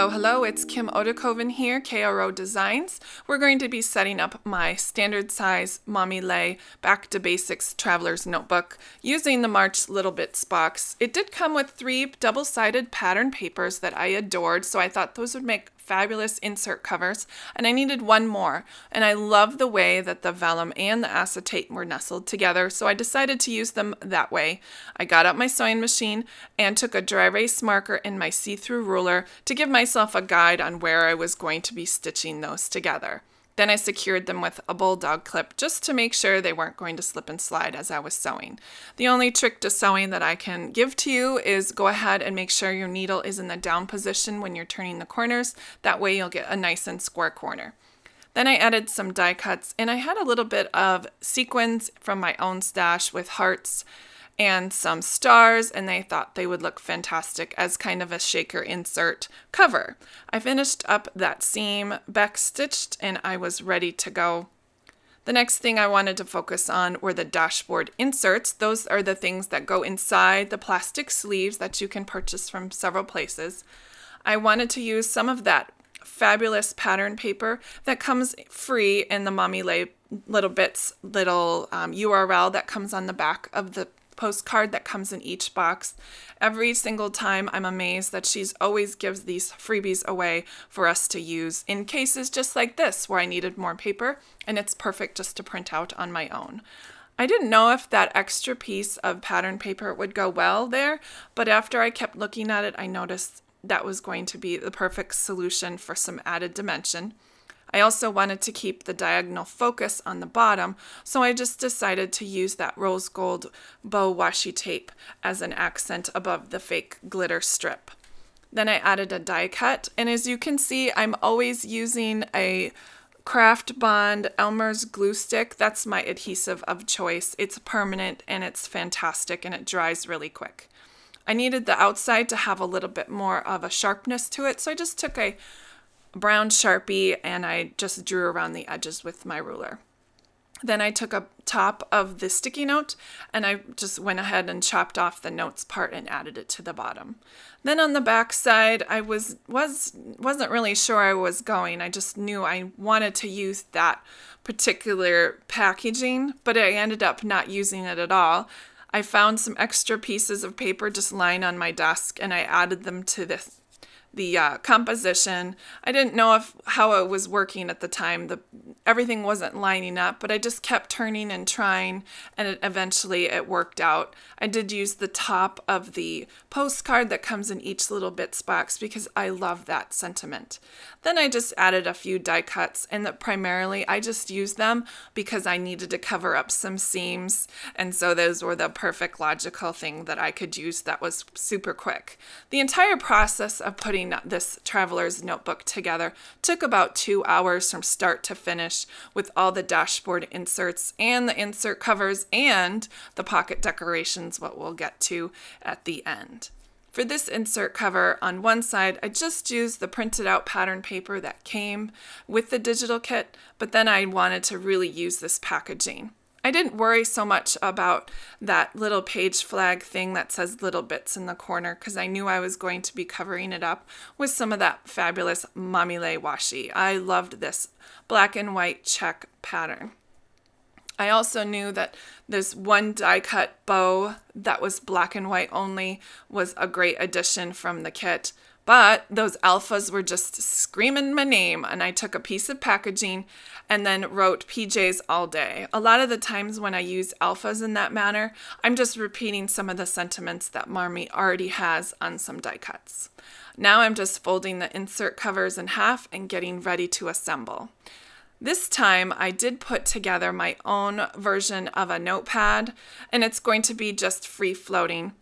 Hello, hello, it's Kim Odekoven here, KRO Designs. We're going to be setting up my standard size Mommy Lhey Back to Basics Traveler's Notebook using the March Little Bits box. It did come with 3 double-sided pattern papers that I adored, so I thought those would make fabulous insert covers, and I needed one more, and I love the way that the vellum and the acetate were nestled together, so I decided to use them that way. I got out my sewing machine and took a dry erase marker and my see-through ruler to give myself a guide on where I was going to be stitching those together. Then I secured them with a bulldog clip just to make sure they weren't going to slip and slide as I was sewing. The only trick to sewing that I can give to you is go ahead and make sure your needle is in the down position when you're turning the corners. That way you'll get a nice and square corner. Then I added some die cuts, and I had a little bit of sequins from my own stash with hearts and some stars, and they thought they would look fantastic as kind of a shaker insert cover. I finished up that seam, back stitched, and I was ready to go. The next thing I wanted to focus on were the dashboard inserts. Those are the things that go inside the plastic sleeves that you can purchase from several places. I wanted to use some of that fabulous pattern paper that comes free in the Mommy Lhey Little Bits URL that comes on the back of the postcard that comes in each box. Every single time I'm amazed that she's always gives these freebies away for us to use in cases just like this where I needed more paper, and it's perfect just to print out on my own. I didn't know if that extra piece of pattern paper would go well there, but after I kept looking at it, I noticed that was going to be the perfect solution for some added dimension. I also wanted to keep the diagonal focus on the bottom, so I just decided to use that rose gold bow washi tape as an accent above the fake glitter strip. Then I added a die cut, and as you can see, I'm always using a Craft Bond Elmer's glue stick. That's my adhesive of choice. It's permanent and it's fantastic, and it dries really quick. I needed the outside to have a little bit more of a sharpness to it, so I just took a brown Sharpie and I just drew around the edges with my ruler. Then I took a top of the sticky note and I just went ahead and chopped off the notes part and added it to the bottom. Then on the back side, I wasn't really sure I was going. I just knew I wanted to use that particular packaging, but I ended up not using it at all. I found some extra pieces of paper just lying on my desk, and I added them to the composition. I didn't know how it was working at the time. Everything wasn't lining up, but I just kept turning and trying, and eventually it worked out. I did use the top of the postcard that comes in each Little Bits box because I love that sentiment. Then I just added a few die cuts, and primarily I just used them because I needed to cover up some seams, and so those were the perfect logical thing that I could use that was super quick. The entire process of putting this traveler's notebook together took about 2 hours from start to finish, with all the dashboard inserts and the insert covers and the pocket decorations, what we'll get to at the end. For this insert cover on one side, I just used the printed out pattern paper that came with the digital kit, but then I wanted to really use this packaging. I didn't worry so much about that little page flag thing that says Little Bits in the corner because I knew I was going to be covering it up with some of that fabulous Mommy Lhey washi. I loved this black and white check pattern. I also knew that this one die cut bow that was black and white only was a great addition from the kit. But those alphas were just screaming my name, and I took a piece of packaging and then wrote PJs all day. A lot of the times when I use alphas in that manner, I'm just repeating some of the sentiments that Mommy already has on some die cuts. Now I'm just folding the insert covers in half and getting ready to assemble. This time I did put together my own version of a notepad, and it's going to be just free floating.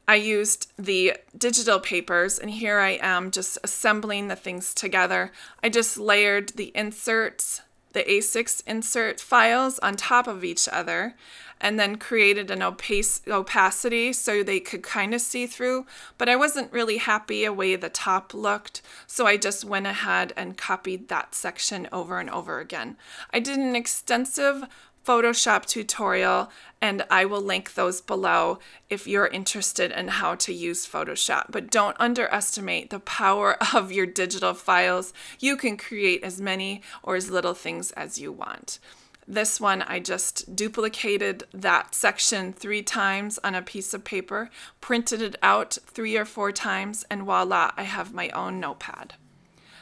I used the digital papers, and here I am just assembling the things together. I just layered the inserts, the A6 insert files on top of each other, and then created an opacity so they could kind of see through, but I wasn't really happy the way the top looked, so I just went ahead and copied that section over and over again. I did an extensive Photoshop tutorial, and I will link those below if you're interested in how to use Photoshop. But don't underestimate the power of your digital files. You can create as many or as little things as you want. This one, I just duplicated that section 3 times on a piece of paper, printed it out 3 or 4 times, and voila, I have my own notepad.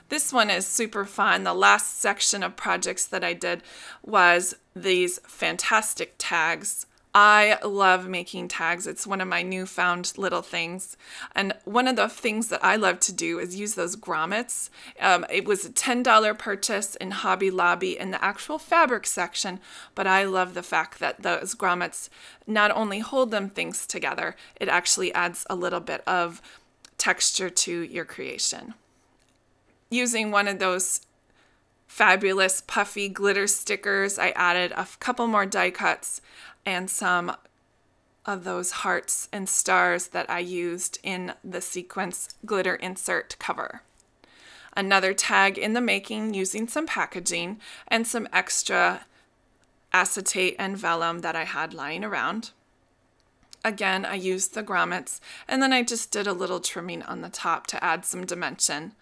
This one is super fun. The last section of projects that I did was these fantastic tags. I love making tags. It's one of my newfound little things. And one of the things that I love to do is use those grommets. It was a $10 purchase in Hobby Lobby in the actual fabric section, but I love the fact that those grommets not only hold them things together, it actually adds a little bit of texture to your creation. Using one of those fabulous puffy glitter stickers, I added a couple more die cuts and some of those hearts and stars that I used in the sequence glitter insert cover. Another tag in the making using some packaging and some extra acetate and vellum that I had lying around. Again, I used the grommets, and then I just did a little trimming on the top to add some dimension.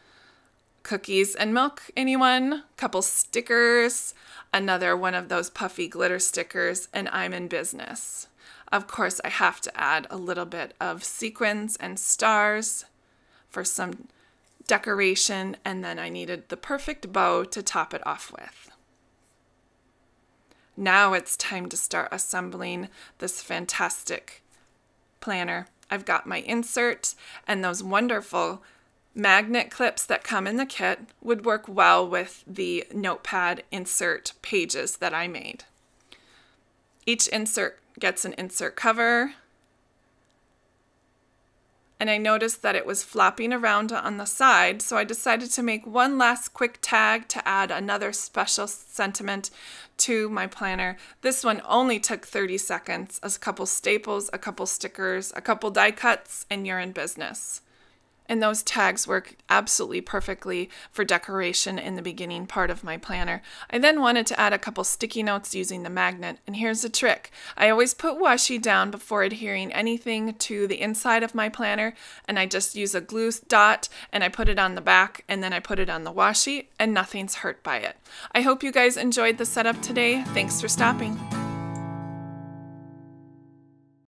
Cookies and milk, anyone? Couple stickers, another one of those puffy glitter stickers, and I'm in business. Of course, I have to add a little bit of sequins and stars for some decoration, and then I needed the perfect bow to top it off with. Now it's time to start assembling this fantastic planner. I've got my insert, and those wonderful magnet clips that come in the kit would work well with the notepad insert pages that I made. Each insert gets an insert cover, and I noticed that it was flopping around on the side, so I decided to make one last quick tag to add another special sentiment to my planner. This one only took 30 seconds, a couple staples, a couple stickers, a couple die cuts, and you're in business. And those tags work absolutely perfectly for decoration in the beginning part of my planner. I then wanted to add a couple sticky notes using the magnet, and here's the trick. I always put washi down before adhering anything to the inside of my planner, and I just use a glue dot, and I put it on the back, and then I put it on the washi, and nothing's hurt by it. I hope you guys enjoyed the setup today. Thanks for stopping.